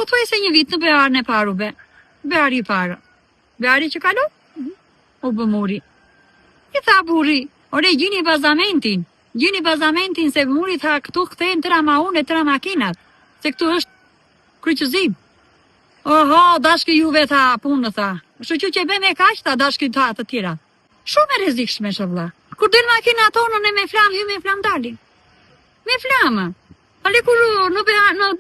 po thuaj se një vit në bearën e paru be. Beari i parë. Beari që kalu? U bë muri. I tha burri, ore gjini bazamentin. Gjini bazamentin se muri tha këtu kthehen tëra maune, tëra makinat. Se këtu është kryqëzim. Oho, dashkë juve tha punë tha. Shoqë që bë me kaq tha dashkë tha të tjera. Shumë e rrezikshme sholla. Kur del makina tonë me flam, hy me flam dalin. Me flamë. Ale kur në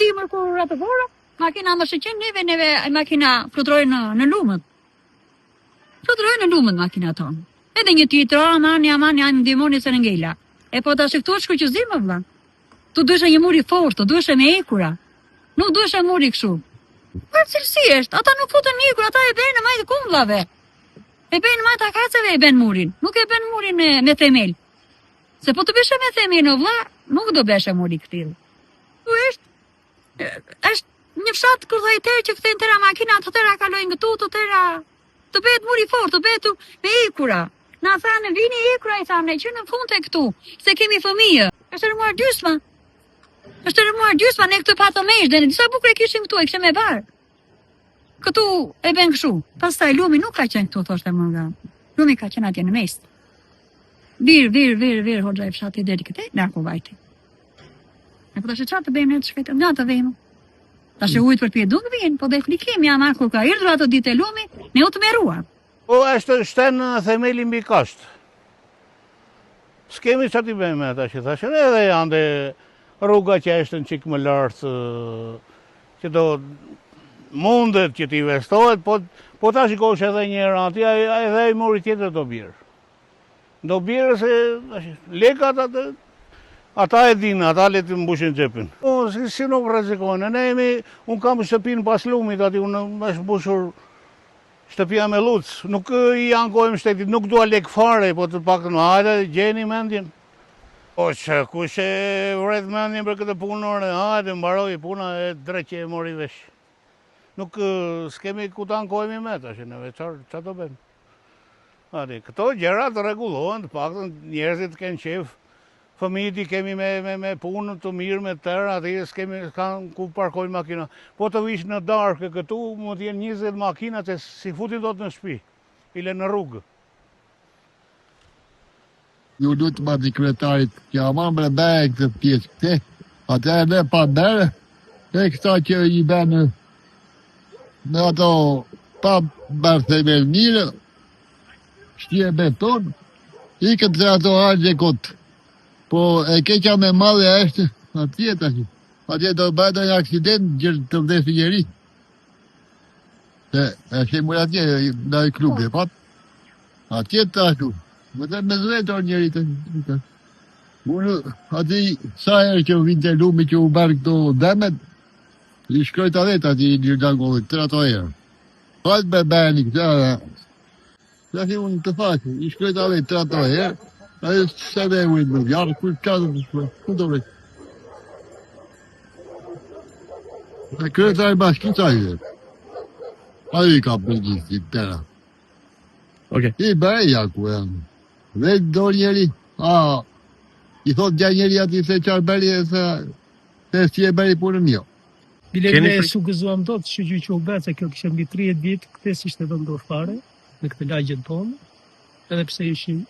dimër kur atë vora, makina më shëqen neve makina fluturojnë në lumët. Fluturojnë në lumët makina tonë. Edhe një tjetër, aman, jam ndihmoni se në ngela. E po tash këtu është kryqëzim më vëlla. Tu duhet një muri fort, tu duhet me ekura. Nuk duhet muri kështu. Për cilësisht, ata nuk futen me ekura, ata e bëjnë në majtë kumllave. E bëjnë në majtë akaceve e bëjnë murin. Nuk e bëjnë murin me themel. Se po të beshe me themel në vëlla, nuk do beshe muri këtil. është një fshat kërthajter që këthejnë tëra makina, të tëra kalojnë këtu, të bëhet muri fort, të bëhet me ekura. Na thanë, vini ekura, i thanë, që në fund e këtu, se kemi fëmijë. Është rëmuar gjysma. Ne këtu patë mesh, dhe në disa bukre kishim këtu, e kishim e barë. Këtu e ben këshu. Pastaj lumi nuk ka qenë këtu, thoshte më nga. Lumi ka qenë atje në mes. Vir, hoxha e fshati deri këtej, në ku vajti. E po tash çfarë të bëjmë ne të shkëtë? Nga të vëmë. Tash ujit për pije nuk vjen, po dhe klikim jam kur ka erdhur ato ditë e lumi, ne u të meruam. Po është shten themeli mbi kasht. S'kemi çfarë të bëjmë tash, thashë edhe janë rruga që është në çik më lart që do mundet që të investohet, po ta shikosh edhe një herë aty, edhe ai muri tjetër do bjerë. Do bjerë se lekat ata e dinë, ata le të mbushin xhepin. Po si nuk rrezikojnë. Unë kam shtëpinë pas lumit aty, unë është mbushur shtëpia me luc. Nuk i ankojmë shtetit, nuk dua lek fare, po të paktën hajde gjeni mendjen. Po që kush e vret mendjen për këtë punore, hajde mbaroi puna e drejt që e mori vesh. Nuk s'kemi ku të ankojmë me tash, neve çfarë do bëjmë? Hajde, këto gjëra të rregullohen, të paktën njerëzit kanë qef. Fëmijët i kemi me punë të mirë, me tërë, aty s'kemi ku parkojnë makina. Po të vish në darkë këtu, mund të jenë 20 makina që si futin dot në shtëpi, ile në rrugë. Ju lutë ma dikretarit, që ama më bëjë këtë pjesë këte, atë e dhe pa bërë, e këta që i bënë në ato pa bërë themel mirë, shtje beton, i këtë të ato hajgje kotë. Po e keqa me madhe është atje tash. Atje do bëhet një aksident gjërë të vdesë njeri. Se e shemur atje në i klubi, pat. Atje të ashtu. Më të me zvetor njeri të. Unë atje sa herë që vinte lumi që u bërë këto demet, i shkrojt avet atje i një dangollit, të ato herë. Pat me bëni këta. Sa që unë të faqë, i shkrojt avet të ato herë. Ajo se dhe ujtë më vjarë, kur qatë të shkërë, ku do vrejtë? E kretar i bashkit ajo. Ajo i ka përgjithë, tëra. I bëja ku janë. Dhe do njeri, i thot gja njeri ati se qarë bëri e se si e bëri punën jo. Bile ne su gëzuam do të shqyqy që u betë, se kjo kështë mbi 30 vitë, këte si shte vendor fare, në këtë lagjen tonë, edhe pse ishim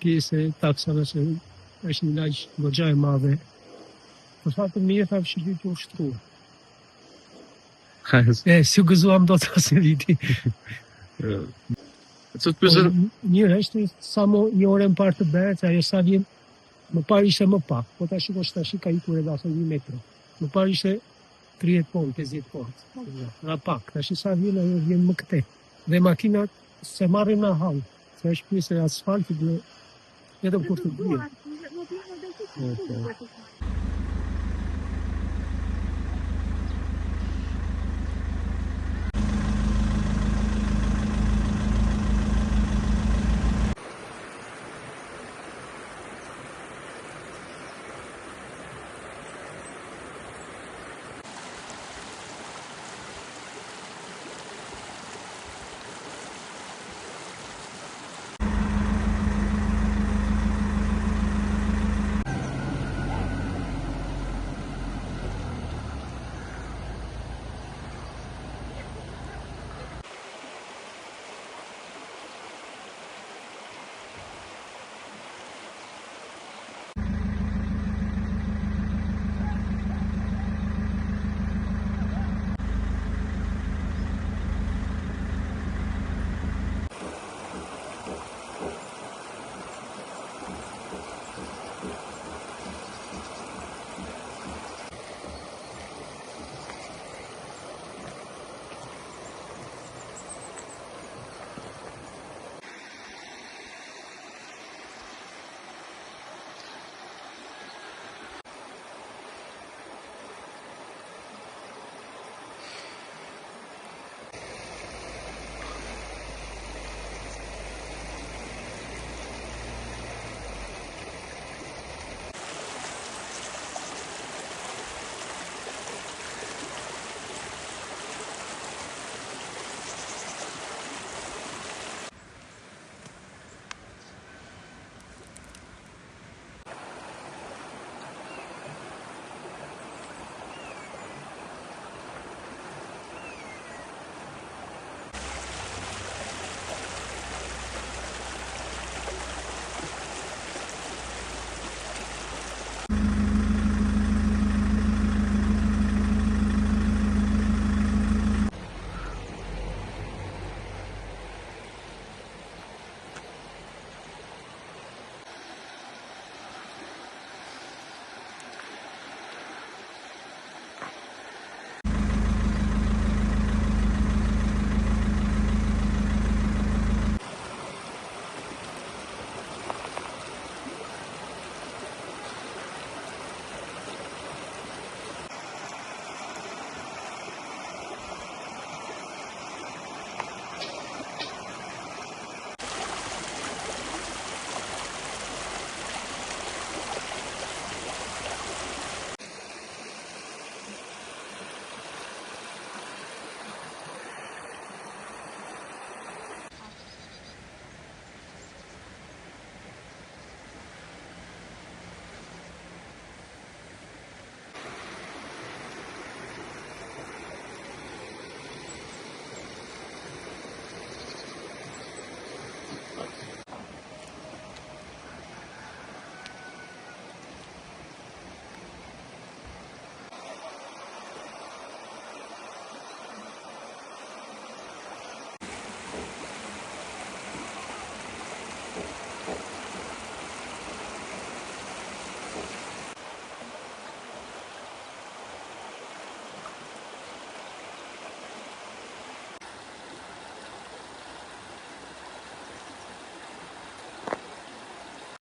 pjesë e taksave se është një lagjë gogja e madhe. Për fatë mirë tha fshirë të ushtruar. Si u gëzuam do të asë viti. Njërë është sa një orë më parë të bërë, se ajo sa vjen, më parë ishte më pak, po ta shikosh tash ka ikur edhe ato 1 metro. Më parë ishte 30 ponë, 50 ponë. Nga pak, tash sa vjen ajo vjen më këte. Dhe makinat se marrin në hallë, se është pjesë e asfaltit. Edhe kur të bjerë.